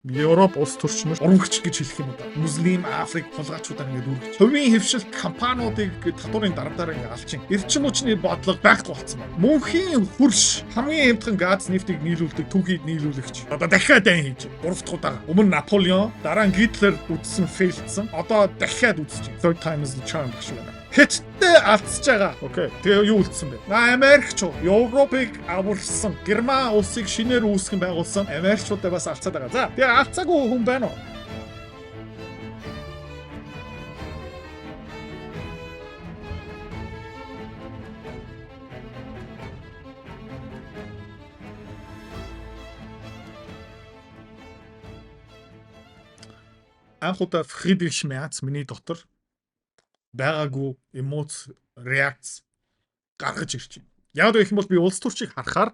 Европ улс төрчмөс урагч гэж хэлэх юм уу? Муслим, Африк, хулгайчуудаар ингээд үргэж. Хувийн хөвшил компаниудыг татварын дарамтаар ингээд алчин. Эрчим хүчний бодлого байхгүй болсон байна. Мөнхийн хөрш хамгийн хямдхан газ нефтийг нийлүүлдэг түүхийд нийлүүлэгч. Одоо дахиад айн хийж. 3 дахь удаа. Өмнө Наполеон, дараа нь Гитлер үдсэн фейлдсэн. Одоо дахиад үдсэж байна. Third time is the charm гэх шиг байна. Хятадтай алдсаж байгаа. Окей. Тэгээ юу үлдсэн бэ? Америкч Европыг аварсан. Герман улсыг шинээр үүсгэн байгуулсан. Америкчуудаа бас алцаад байгаа. За, тэгээ алцаагүй хүн байна уу? Анх удаа Фридрих Мерц миний доктор байгаагүй эмоц реакц гаргаж ирж байна. Яг гэх юм бол би улс төрчийг харахаар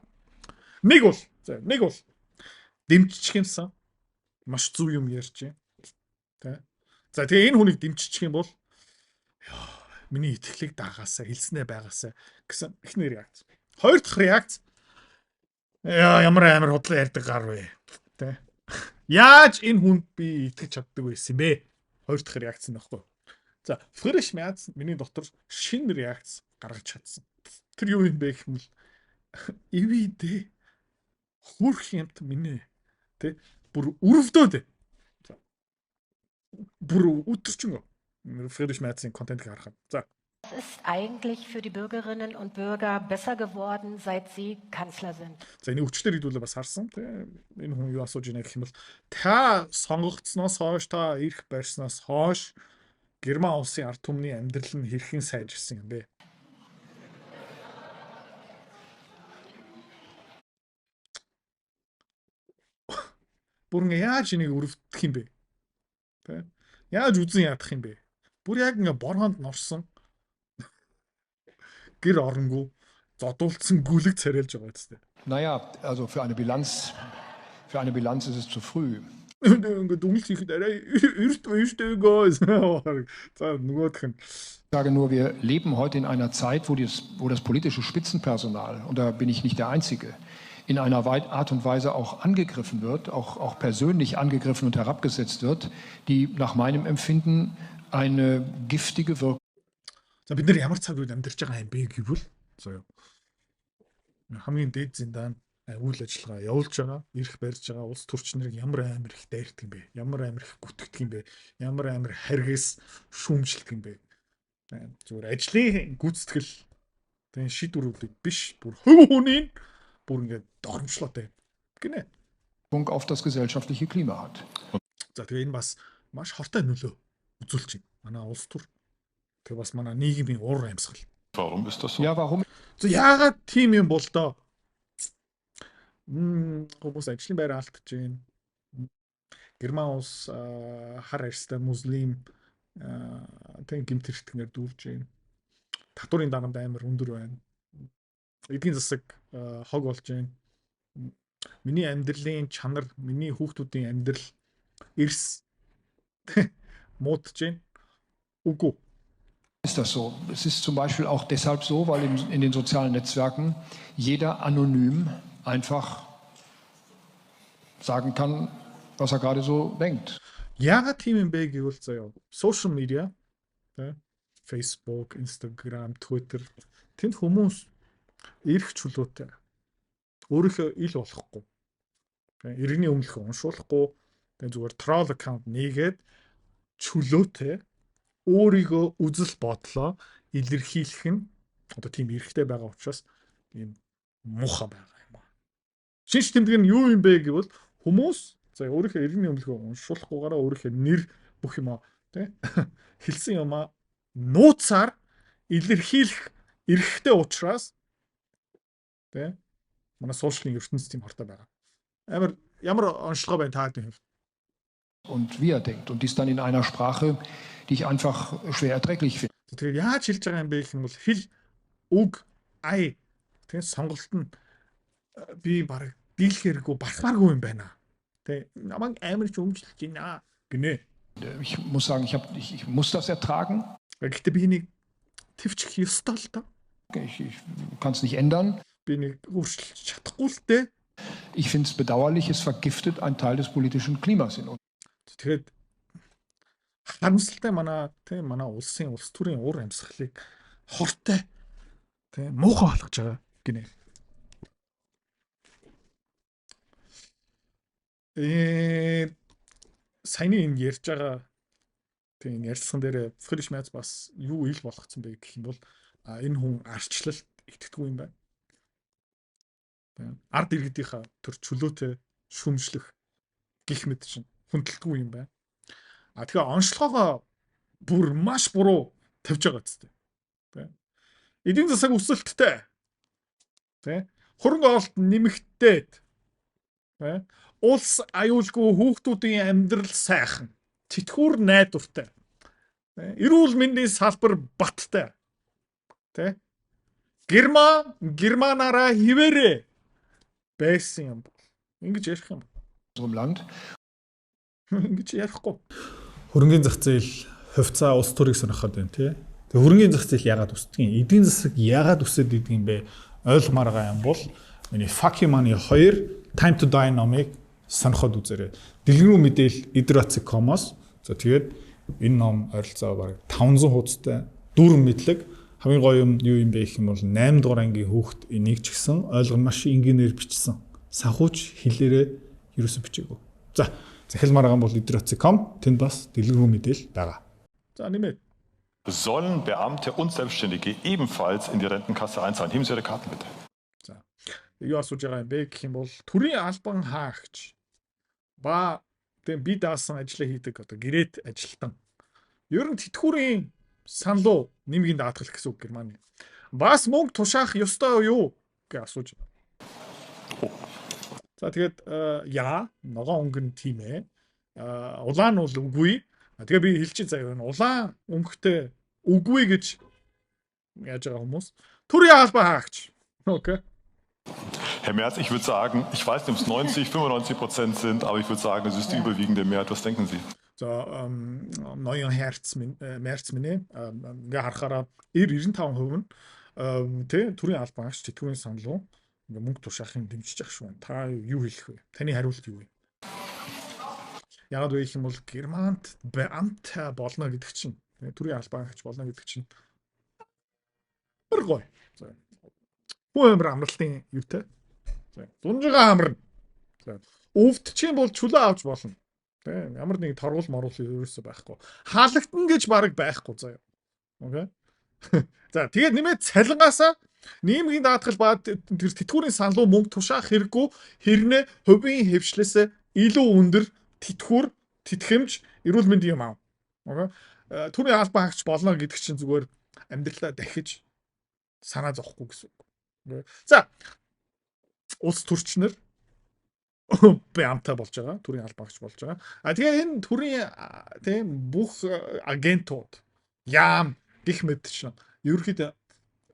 нэг бол дэмжчих юмсан маш зөв юм ярьж байна. Тэ. За тэгээ энэ хүнийг дэмжчих юм бол миний итгэлийг дагаасаа хэлснээ байгаасаа гэсэн эхний реакц. Хоёр дахь реакц ямар амар худлаа ярьдаг гар вэ? Тэ. Яаж энэ хүнд би итгэж чаддаг байсан бэ? Хоёр дахь реакц нь баггүй. За, Фридрих Мерц миний доктор шинэ реакц гаргаж чадсан. Тэр юу юм бэ гэх юм бол ивидэ хүрх юмт минь тэ бүр өрөвдөөд. За. Бүр өдөрчөнгө Фридрих Мерцийн контент харахад. За. Was ist eigentlich für die Bürgerinnen und Bürger besser geworden, seit Sie Kanzler sind? За энэ өвчлөлтөөр хэдүүлээ бас харсан. Тэ энэ хүн юу асууж байна гэх юм бол та сонгогдсноос хойш та ирэх барьсноос хойш Герман улсын ард түмний амьдрал нь хэрхэн сайжирсан юм бэ? Бүр яаж энийг өрөвдөх юм бэ? Тэ? Яаж үзэн ядах юм бэ? Бүр яг ингээ борхонд норсон гэр оронгүй зодуулсан гүлэг царайлж байгаа үстэй. Naja, also für eine Bilanz ist es zu früh. Ингээ дүнэлт хийхэд арай эрт үйштэйгөө. За нөгөөх нь. Ich sage nur, wir leben heute in einer Zeit, wo das politische Spitzenpersonal, und da bin ich nicht der Einzige, in einer Art und Weise auch angegriffen wird, auch persönlich angegriffen und herabgesetzt wird, die nach meinem Empfinden eine giftige Wirkung. За бид нар ямар цаг үед амьдарч байгаа юм бэ гэвэл зөө. Хамгийн дээд зиндаан үйл ажиллагаа явуулж байгаа, ирэх барьж байгаа улс төрчнэрийг ямар амар их дайрдаг юм бэ? Ямар амар их гүтгэдэг юм бэ? Ямар амар харгас шүүмжилдэг юм бэ? Зүгээр ажлын гүйцэтгэл тэгээ шийдвэрүүдийг биш, бүр хувь хүний бүр ингээд доромжлоотой гинэ. Auf das gesellschaftliche Klima hat. За тэгээ энэ бас маш хортой нөлөө үзүүлж байна. Манай улс төр тэгээ бас манай нийгмийн уур амьсгал. Warum ist das so? Ja, warum? За яагаад тийм юм бол доо? Хүмүүс ажлын байр алдаж байна. Герман улс хар арьстай муслим тэг гэмт хэрэгтгээр дүүрж байна. Татварын дарамт амар өндөр байна. Эдгийн засаг хог болж байна. Миний амьдралын чанар, миний хүүхдүүдийн амьдрал эрс муудж байна. Үгүй. Ist das so? Es ist zum Beispiel auch deshalb so, weil in den sozialen Netzwerken jeder anonym einfach sagen kann, was er gerade so denkt. Яагаад тийм юм бэ гэвэл заяа social media Facebook, Instagram, Twitter тэнд хүмүүс эрх чөлөөтэй өөрийнхөө ил болохгүй. Иргэний өмнөх уншуулахгүй тэгээ зүгээр troll account нээгээд чөлөөтэй өөрийгөө үзэл бодлоо илэрхийлэх нь одоо тийм эрхтэй байгаа учраас ийм муухай байгаа юм аа. Шинж тэмдэг нь юу юм бэ гэвэл хүмүүс за өөрийнхөө иргэний өмнөхөө уншуулахгүйгаараа өөрийнхөө нэр бүх юм тий хэлсэн юм нууцаар илэрхийлэх эрхтэй учраас тий манай сошиалын ертөнцийн тийм хортой байгаа. Ямар онцлогоо байна та хэд юм. Und wie er denkt. Und dies dann in einer Sprache, die ich einfach schwer erträglich finde. Тэгээд яаж хэлж байгаа юм бэ гэх юм бол хэл үг ай тэгээд сонголт нь би баг дийлэхэргүй барахааргүй юм байна. Тэ намайг амар ч өмчлөж байна гинэ. Ich muss sagen, ich muss das ertragen. Гэхдээ би энийг твчих ёстой л доо. Ich kann es nicht ändern. Би нэг өөрчлөж чадахгүй л дээ. Ich finde es bedauerlich, es vergiftet einen Teil des politischen Klimas in uns. Тэгээд харамсалтай манай улсын улс төрийн уур амьсгалыг хортой муухай болгож байгаа гинэ. Саяны энэ ярьж байгаа энэ ярилцсан дээр Friedrich Merz бас юу ил болгоцсон бэ гэх юм бол энэ хүн арчлалт итгэдэггүй юм байна. Ард иргэдийнхаа төр чөлөөтэй шүмжлэх гих мэд чинь хүндэлтгүй юм байна. Тэгэхээр онцлогоогоо бүр маш буруу тавьж байгаа зү. Эдийн засаг өсөлттэй. Хөрөнгө оруулалт нэмэгдээд. Улс аюулгүй хүүхдүүдийн амьдрал сайхан. Тэтгүүр найдвартай. Эрүүл мэндийн салбар баттай. Германаараа хിവэрэ байсан юм бол ингэж ярих юм. Ингэж ярихгүй. Хөрөнгөний зах зээл хувьцаа улс төрийг сонирхоод байна тий. Тэгээ хөрөнгөний зах зээл яагаад өсдөг юм? Эдийн засаг яагаад өсөд идэг юм бэ? Ойлгомоор байгаа юм бол миний Fuck You Money 2 Time to Die номыг сонирхоод үзээрэй. Дэлгэрэнгүй мэдээл Idrotsik.com-оос. За тэгээд энэ ном ойролцоо бараг 500 хуудастай дүүрэн мэдлэг. Хамгийн гоё юм юу юм бэ гэх юм бол 8 дугаар ангийн хүүхэд энийг ч гэсэн ойлгон маш энгийнээр бичсэн. Санхүүч хэлээрээ ерөөсө бичээгүй. За захилмаар байгаа бол Idrotsik.com тэнд бас дэлгэрэнгүй мэдээл байгаа. За нэмээд. Sollen Beamte und Selbstständige ebenfalls in die Rentenkasse einzahlen? Heben Sie Ihre Karten bitte. За. Юу асууж байгаа юм бэ гэх юм бол төрийн албан хаагч ба тэг би даасан ажлаа хийдэг одоо гэрээт ажилтан. Ер нь тэтгүүрийн саналуу нэмгийн даатгал гэсэн үг Германы. Бас мөнгө тушаах ёстой юу гэж асууж байна. За тэгээд яа ногоон өнгөн тийм ээ. Улаан бол үгүй. Тэгээ би хэлчих заяа байна. Улаан өнгөтэй үгүй гэж яаж байгаа хүмүүс. Төрийн албан хаагч. Okay. Herr Merz, ich würde sagen, ich weiß nicht, ob es 90-95% sind, aber ich würde sagen, es ist die überwiegende Mehrheit. Was denken Sie? За ноён Merz минь ингээ харахаараа 90-95% нь төрийн албан хаагч тэтгүүрийн саналуу ингээ мөнгө тушаахын дэмжиж ах шүү. Та юу хэлэх вэ? Таны хариулт юу вэ? Яагаад вэ гэх юм бол Германд Beamte болно гэдэг чинь төрийн албан хаагч болно гэдэг чинь гой. Хүн амралтын юутай? Дунжигаа амарна. Өвдчих юм бол чөлөө авч болно. Ямар нэг торгуул моруул ерөөсөө байхгүй. Хаалгатна гэж баг байхгүй заяа. Окей. За тэгээд нэмээд цалингаасаа нийгмийн даатгал ба тэтгүүрийн саналуу мөнгө тушаах хэрэггүй хэрнээ хувийн хэвшлээс илүү өндөр тэтгүүр тэтгэмж эрүүл мэндийн юм аав. Окей. Төрийн албан хаагч болно гэдэг чинь зүгээр амьдралаа дахиж санаа зовхгүй гэсэн үг. За улс төрчнөр Beamte болж байгаа, төрийн албан хаагч болж байгаа. Тэгээ энэ төрийн тийм бүх агентууд яам гих мэд чинь ерөөхдөө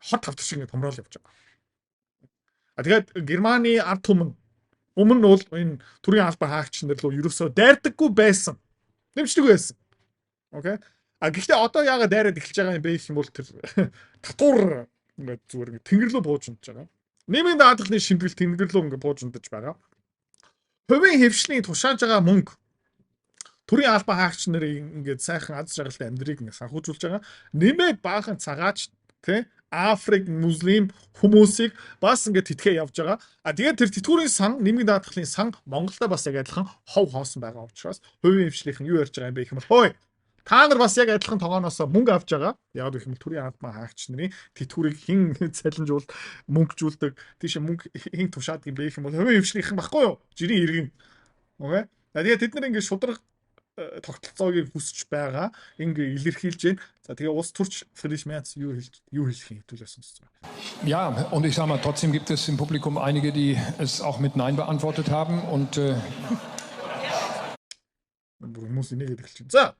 хот тавт шиг ингэ томрол явж байгаа. Тэгээд Германы ард түмэн өмнө нь бол энэ төрийн албан хаагч нар л ерөөсөө дайрдаггүй байсан. Нэмчдэг байсан. Окей. Гэхдээ одоо яагаад дайраад эхэлж байгаа юм бэ гэх юм бол тэр татвар ингээд зүгээр тэнгэр рүү бууж унтж байгаа. Нийгмийн даатгалын шимтгэл тэнгэр рүү ингээд бууж унтаж байгаа. Хувийн хэвшлийн тушааж байгаа мөнгө төрийн албан хаагч нарын ингээд сайхан аз жаргалтай амьдрыг ингээд санхүүжүүлж байгаа. Нэмээд баахан цагаач Африк, муслим хүмүүсийг бас ингээд тэтгэе явж байгаа. Тэгээд тэр тэтгүүрийн сан, нийгмийн даатгалын сан Монголда бас яг адилхан хов хоосон байгаа учраас хувийн хэвшлийнхэн юу ярьж байгаа юм бэ гэх юм бол хөөе та нар бас яг адилхан тогооноос мөнгө авч байгаа. Яг гэх юм төрийн албан хаагч нарын тэтгүүрийг хин цалинжуулт мөнгөжүүлдэг. Тийш мөнгө хин тушаад юм бэ гэх юм бол хувийн хэвшлийнхэн баггүй юу? Жирийн иргэн. Окей. Тэгээд тэд нар ингээд шудраг тогтолцоог хүсэж байгаа. Ингээ илэрхийлж байна. За тэгээ улс төрч Friedrich Merz юу хэлэх хэвтүүлсэн байна. Ja, und ich sage mal, trotzdem gibt es im Publikum einige, die es auch mit Nein beantwortet haben und хүмүүс энийг хэлж байна. За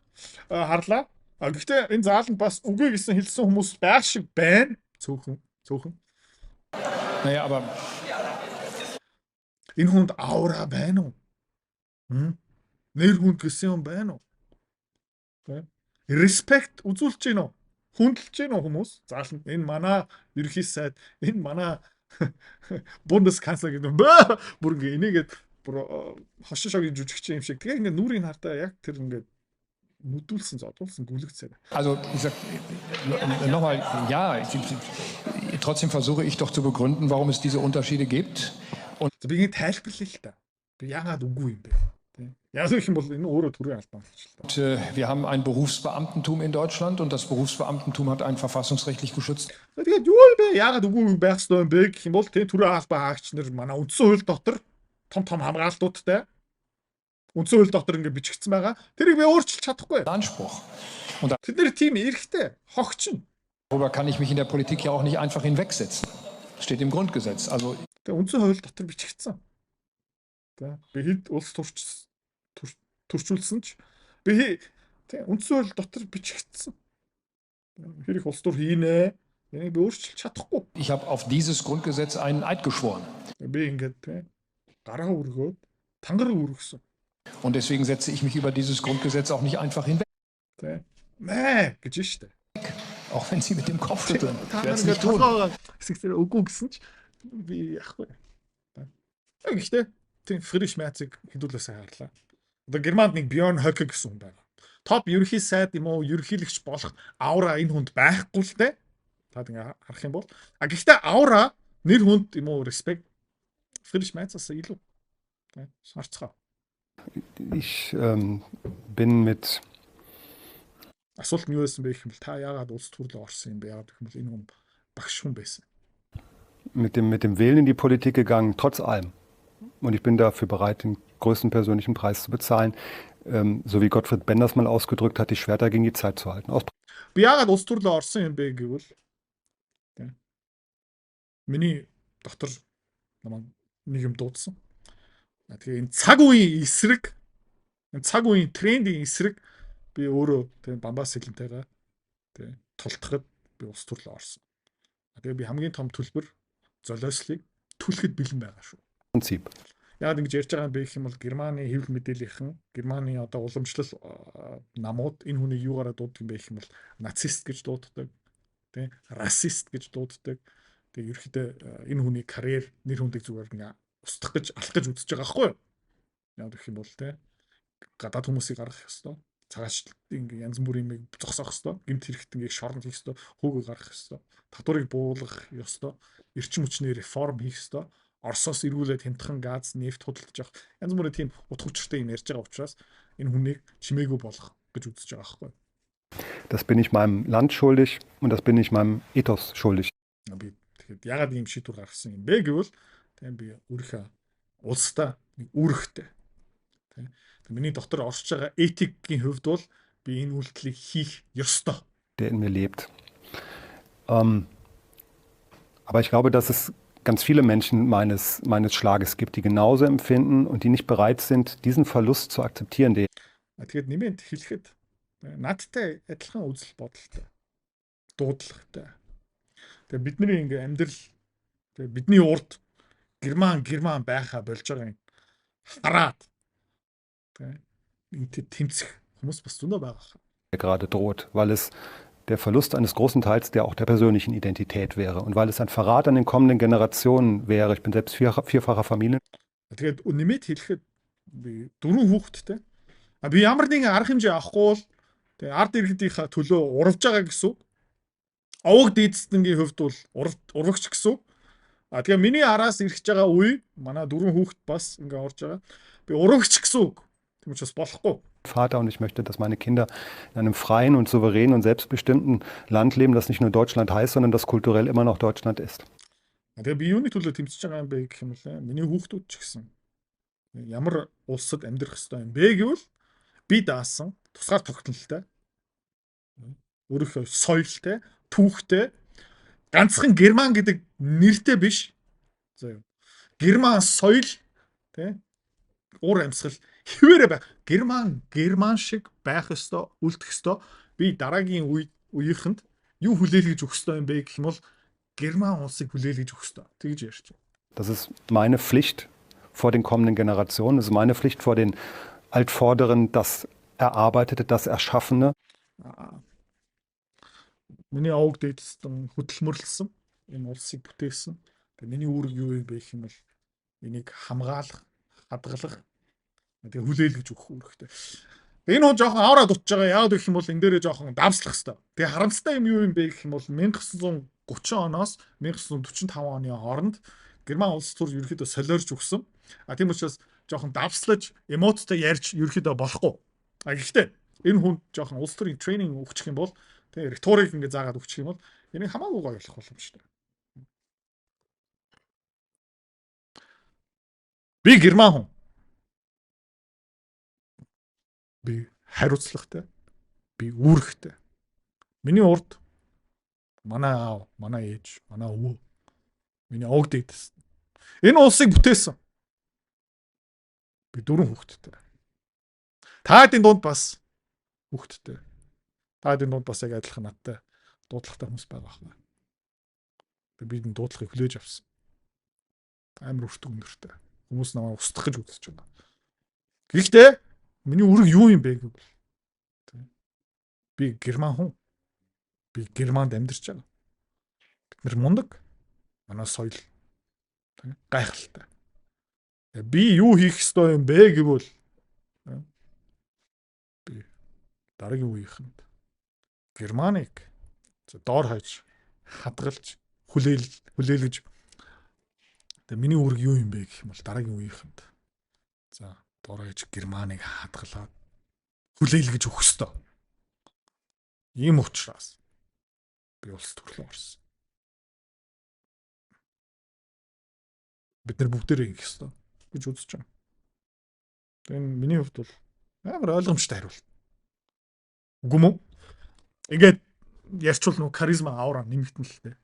харлаа. Гэхдээ энэ зааланд бас үгүй гэсэн хэлсэн хүмүүс байх шиг байна. Цөөхөн. Naja, aber энэ хүнд аура байна уу? Нэр хүнд гэсэн юм байна уу? Респект үзүүлж гин үү? Хүндэлж гин үү хүмүүс? Зааланд энэ манай ерхий сайд, энэ манай Бундесканцлер гэдэг бүр ингээ энийгээд бүр хошишогийн жүжигч юм шиг. Тэгээ ингээ нүрийн хартаа яг тэр ингээ müdүүлсэн зодуулсан гүлэгцээр. Also ich sag nochmal, ja, trotzdem versuche ich doch zu begründen, warum es diese Unterschiede gibt. Би ингэ тайлбарлая л та. Би яагаад үгүй юм бэ? Яг гэх юм бол энэ өөрөө төрийн албан Und wir haben ein Berufsbeamtentum in Deutschland und das Berufsbeamtentum hat einen verfassungsrechtlich geschützten Тэгээд юу вэ? Яагаад үгүй байх ёстой юм бэ гэх юм бол төрийн албан хаагч нар манай үндсэн хууль дотор том хамгаалтуудтай үндсэн хууль дотор ингэ бичигдсэн байгаа. Тэрийг би өөрчилж чадахгүй. Anspruch. Тэд нэр тийм эрхтэй, хогчин. Darüber kann ich mich in der Politik ja auch nicht einfach hinwegsetzen. Das steht im Grundgesetz. Also Тэгээ үндсэн хууль дотор бичигдсэн. Тэгээ би хэд улс төрчүүлсэн ч би тэгээ үндсэн хууль дотор бичигдсэн. Хэрэг улс төр хийнэ. Энийг би өөрчилж чадахгүй. ich habe auf dieses Grundgesetz einen Eid geschworen. Би ингээд тэгээ гараа өргөөд тангар өргөсөн. Und deswegen setze ich mich über dieses Grundgesetz auch nicht einfach hinweg. Тэгээ мэ гэж штэ. Auch wenn Sie mit dem Kopf schütteln. Ich Та werde es нар nicht tun. хэсэгтэр үгүй гэсэн ч би яахгүй. Гэхдээ тийм Friedrich Merz-ыг хэдүүлээсээ харлаа. Одоо Германд нэг Björn Höcke гэсэн хүн байна. Топ ерөнхий сайд юм уу ерөнхийлөгч болох аура энэ хүнд байхгүй л дээ. Та ингээ харах юм бол гэхдээ аура нэр хүнд юм уу respect Friedrich Merz-аас илүү. Харцгаа. Ich bin mit Асуулт нь юу байсан бэ гэх юм бол та яагаад улс төрлөө орсон юм бэ? Яагаад гэх юм бол энэ хүн багш хүн байсан. mit dem Willen in die Politik gegangen, trotz allem. Und ich bin dafür bereit, den größten persönlichen Preis zu bezahlen, so wie Gottfried Benn das mal ausgedrückt hat, die Schwerter gegen die Zeit zu halten. Би яагаад улс төрлөө орсон юм бэ гэвэл миний доктор намайг нэг юм дуудсан. Тэгээ энэ цаг үеийн эсрэг, энэ цаг үеийн трендing эсрэг би өөрөө тэгээ бамбас сэлэнтэйгээ тэгээ тултахад би улс төрлөө орсон. Тэгээ би хамгийн том төлбөр золиослыг түлхэхэд бэлэн байгаа шүү. Prinzip. Яг ингэж ярьж байгаа юм бэ гэх юм бол Германы хэвлэл мэдээллийнхэн Германы одоо уламжлал намууд энэ хүнийг юугаараа дууддаг юм бэ гэх юм бол нацист гэж дууддаг, тий, расист гэж дууддаг. Тэгээ ерөөхдөө энэ хүний карьер нэр хүндийг зүгээр ингээ устгах гэж алах гэж үзэж байгаа байхгүй юу? Яг гэх юм бол тий гадаад хүмүүсийг гаргах ёстой. Цагаач ингээ янз бүрийн юм зогсоох ёстой. Гэмт хэрэгт ингээ шоронд хийх ёстой. Хөөгөө гаргах ёстой. Татварыг буулгах ёстой. Эрчим хүчний реформ хийх ёстой. Оросоос эргүүлээд хямдхан газ, нефть худалдаж авах. Янз бүрийн тийм утга учиртай юм ярьж байгаа учраас энэ хүнийг чимээгүй болгох гэж үзэж байгаа байхгүй юу? Das bin ich meinem Land schuldig und das bin ich meinem Ethos schuldig. Би тэгэхэд ягаад ийм шийдвэр гаргасан юм бэ гэвэл тийм би өөрийнхөө улстай нэг үүрэгтэй. Тийм. Миний доктор орж байгаа этикийн хувьд бол би энэ үйлдэлийг хийх ёстой. Der in mir lebt. Aber ich glaube, dass es ganz viele Menschen meines Schlages gibt, die genauso empfinden und die nicht bereit sind, diesen Verlust zu akzeptieren. Тэгээд нэмээд хэлэхэд надтай адилхан үзэл бодолтой, дуудлагатай. Тэгээд бидний ингээ амьдрал тэгээд бидний урд Герман байхаа болж байгаа юм хараад тэгээд тэмцэх хүмүүс бас зөндөө байгаа. Gerade droht, weil es der Verlust eines großen Teils der auch der persönlichen Identität wäre und weil es ein Verrat an den kommenden Generationen wäre. Ich bin selbst vierfacher Familien. Тэгээд нэмээд хэлэхэд би 4 хүүхэдтэй. Би ямар нэгэн арга хэмжээ авахгүй бол тэгээд ард иргэдийнхаа төлөө урвж байгаа гэсэн. Овог дийдсдэнгийн хувьд бол урвагч гэсэн. Тэгээ миний араас ирж байгаа үе манай 4 хүүхэд бас ингээ орж байгаа. Би урвагч гэсэн үг. Тийм учраас болохгүй. Vater und ich möchte, dass meine Kinder in einem freien und souveränen und selbstbestimmten Land leben, das nicht nur Deutschland heißt, sondern das kulturell immer noch Deutschland ist. Тэгээ би юуны төлөө тэмцэж байгаа юм бэ гэх юм бол миний хүүхдүүд ч гэсэн ямар улсад амьдрах ёстой юм бэ гэвэл би даасан тусгаар тогтнолтой өөрийнхөө соёлтой, түүхтэй ганцхан Герман гэдэг нэртэй биш. За Герман соёл тий уур амьсгал хിവэрэ байх. Герман шиг байх ёстой, үлдэх ёстой. Би дараагийн үеийнхэнд юу хүлээлгэж өгөх ёстой юм бэ гэх юм бол Герман улсыг хүлээлгэж өгөх ёстой. Тэгж ярьж байна. Das ist meine Pflicht vor den kommenden Generationen. Das ist meine Pflicht vor den Altvorderen, das Erarbeitete, das Erschaffene. Миний овог дээдсэн хөдөлмөрлсөн энэ улсыг бүтээсэн. Тэгээ миний үүрэг юу юм бэ гэх юм бол энийг хамгаалах, хадгалах, тэгээ хүлээлгэж өгөх үүрэгтэй. Энэ хүн жоохон авраад утж байгаа. Яагаад гэх юм бол энэ дээрээ жоохон давслах хэрэгтэй. Тэгээ харамсалтай юм юу юм бэ гэх юм бол 1930 оноос 1945 оны хооронд Герман улс төр ерөөхдөө солиорж өгсөн. Тийм учраас жоохон давслаж, эмоцтой ярьж ерөөхдөө болохгүй. Гэхдээ энэ хүн жоохон улс төрийн тренинг өгчих юм бол тэгээ риторик ингэ заагаад өгчих юм бол энийг хамаагүй гоё болох боломжтой. Би герман хүн. Би хариуцлагатай. Би үүрэгтэй. Миний урд манай аав, манай ээж, манай өвөө, миний овг дээдэс. Энэ улсыг бүтээсэн. Би 4 хүүхэдтэй. Таадын дунд бас хүүхэдтэй. Таадын дунд бас яг адилхан надтай дуудлагатай хүмүүс байгаа байна. Би энэ дуудлагыг хүлээж авсан. Амар өртөг өндөртэй. Хүмүүс намайг устгах гэж үзэж байна. Гэхдээ миний үүрэг юу юм бэ гэвэл би герман хүн. Би Германд амьдарч байгаа. Бид нар мундаг. Манай соёл гайхалтай. Би юу хийх ёстой юм бэ гэвэл би дараагийн үеийнхэнд Германыг доор хаяж хадгалж хүлээлгэж тэгээ миний үүрэг юу юм бэ гэх юм бол дараагийн үеийнхэнд за доор хаяж Германыг хадгалаад хүлээлгэж өгөх ёстой. Ийм учраас би улс төрлөө орсон. Бид нар бүгдээрээ ингэх ёстой гэж үзэж байна. Тэгээ миний хувьд бол амар ойлгомжтой хариулт. Үгүй мүү? Ингээд ярьчвал нөө харизма аура нэмэгдэн л дээ.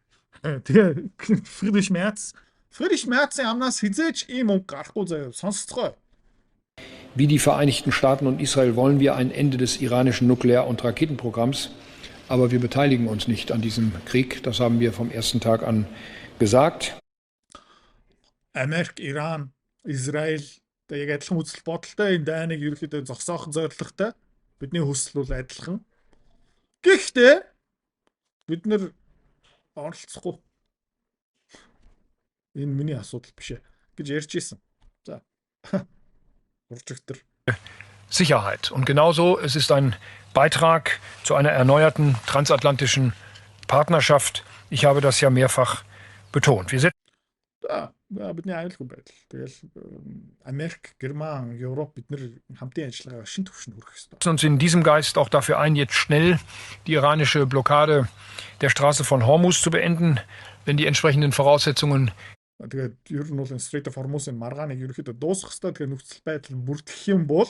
Тэгээ Friedrich Merz-ийн амнаас хизээч ийм үг гарахгүй заяа сонсцгоо. Wie die Vereinigten Staaten und Israel wollen wir ein Ende des iranischen Nuklear- und Raketenprogramms. Aber wir beteiligen uns nicht an diesem Krieg. Das haben wir vom ersten Tag an gesagt. Америк, Иран, Израиль яг адилхан үзэл бодолтой энэ дайныг ерөөхдөө зогсоохон зорилготой. Бидний хүсэл бол адилхан. Гэхдээ бид нар оролцохгүй. Энэ миний асуудал биш ээ гэж ярьж ийсэн. За. Уржигтэр. Sicherheit. Und genauso, es ist ein Beitrag zu einer erneuerten transatlantischen Partnerschaft. Ich habe das ja mehrfach betont. Wir бидний аюулгүй байдал. Тэгэл Америк, Герман, Европ бид нар хамтын ажиллагаа шин төвшөнд хүрэх ёстой. setzen uns in diesem Geist auch dafür ein, jetzt schnell die iranische Blockade der Straße von Hormuz zu beenden, wenn die entsprechenden Voraussetzungen Тэгээд ер нь бол Strait of Hormuz-ын маргааныг ерөөхдөө дуусгах ёстой. Тэгээд нөхцөл байдал бүрдэх юм бол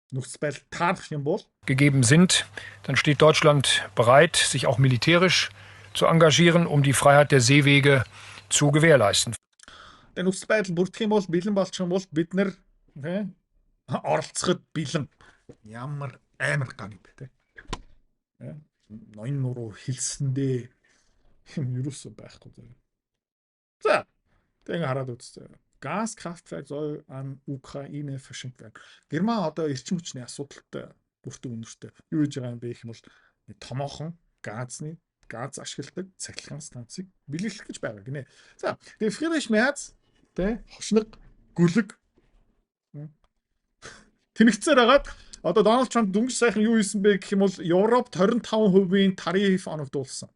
нөхцөл байдал таарах юм бол gegeben sind, dann steht Deutschland bereit, sich auch militärisch zu engagieren, um die Freiheit der Seewege zu gewährleisten. Тэгээд нөхцөл байдал бүрдэх юм бол бэлэн болчих юм бол бид нар оролцоход бэлэн. Ямар амар ган юм бэ те. Ноён нуруу хэлсэндээ юм юусэн байхгүй заа. За тэгээ хараад үзтээ. Gaskraftwerk soll an Ukraine verschenkt werden. Герман одоо эрчим хүчний асуудалтай бүртэг өнөртэй. Юу гэж байгаа юм бэ гэх юм бол томоохон газ ашигладаг цахилгаан станцыг бэлгэлэх гэж байгаа гинэ. За тэгээ Friedrich Merz тэ хошног гүлэг тэнэгцээр хагаад одоо Дональд Трамп дөнгөж сайхан юу хийсэн бэ гэх юм бол Европт 25% тариф оногдуулсан.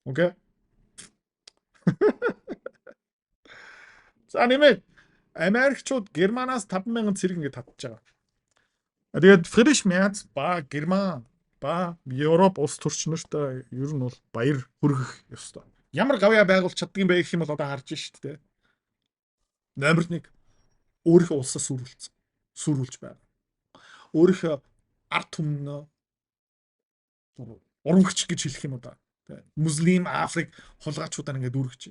Окей. За нэмээд Америкчууд Германаас 50000 цэрэг ингэ татж байгаа. Тэгээд Friedrich Merz ба Герман ба Европ улс төрчнөртөө ер нь бол баяр хүргэх ёстой. Ямар гавьяа байгуулж чаддаг юм бэ гэх юм бол одоо харж шүү дээ. Номер 1 өөрийнхөө улсаа сүрүүлж байгаа. Өөрийнхөө ард түмнөө урамгч гэж хэлэх юм уу да. Муслим, Африк хулгайчуудаар ингэ дүүргэж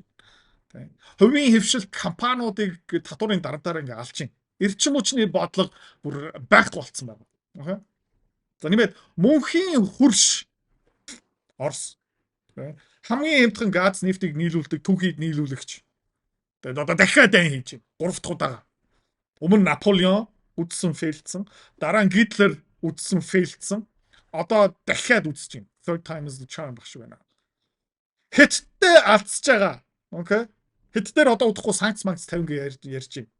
байна. Хувийн хөвшил компаниудыг татварын дарамтаар ингэ алж байна. Эрчим хүчний бодлого бүр байхгүй болцсон байна. Окей. За нэмээд мөнхийн хөрш Орос. Хамгийн хямдхан газ нефтийг нийлүүлдэг түүхийд нийлүүлэгч. Тэгээд одоо дахиад айн хийж байна. 3 дахь удаага. Өмнө Наполеон үдсэн фейлдсэн, дараа нь Гитлер үдсэн фейлдсэн. Одоо дахиад үдсэж байна. Third time is the charm багш байна. Хятадтай алдсаж байгаа. Окей. Хэд дээр одоо удахгүй санкц манкц 50 гэ ярьж байна.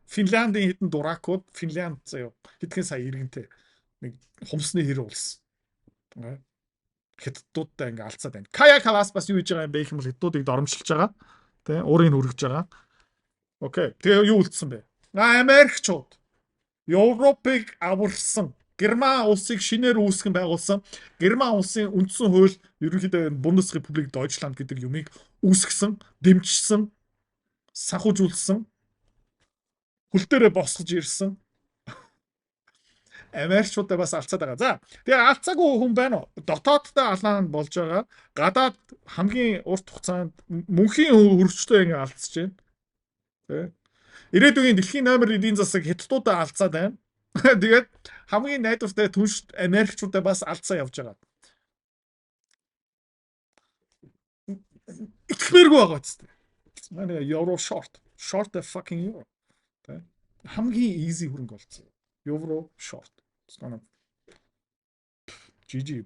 Финляндийн хэдэн дуракууд Финлянд заяа хэдхэн сая иргэнтэй нэг хумсны хэр улс. Хятадуудтай ингээ алцаад байна. Кая Калас бас юу хийж байгаа юм бэ гэх юм бол хятадуудыг доромжилж байгаа. Тэ уурыг хүргэж байгаа. Окей. Тэгээ юу үлдсэн бэ? Америкчууд Европыг аварсан Герман улсыг шинээр үүсгэн байгуулсан Герман улсын үндсэн хууль ерөнхийдөө Бундесрепублик Deutschland гэдэг юмыг үүсгэсэн, дэмжсэн, санхүүжүүлсэн, хөл дээрээ босгож ирсэн. Америкчуудаа бас алцаад байгаа. За, тэгээ алцаагүй хүн байна уу? Дотооддоо алаанд болж байгаа. Гадаад хамгийн урт хугацаанд мөнхийн хөрвчтэй ингэ алдсаж байна. Тэ. Ирээдүйн дэлхийн номер 1 засаг хятадуудаа алцаад байна. Тэгээд хамгийн найдвартай түнш Америкчуудаа бас алдсаа явж байгаа. Ихмэргүй байгаа ч тийм. Манай Euro short the fucking euro. Тэ. Хамгийн easy хөрөнгө болсон. Euro short. It's gonna GG.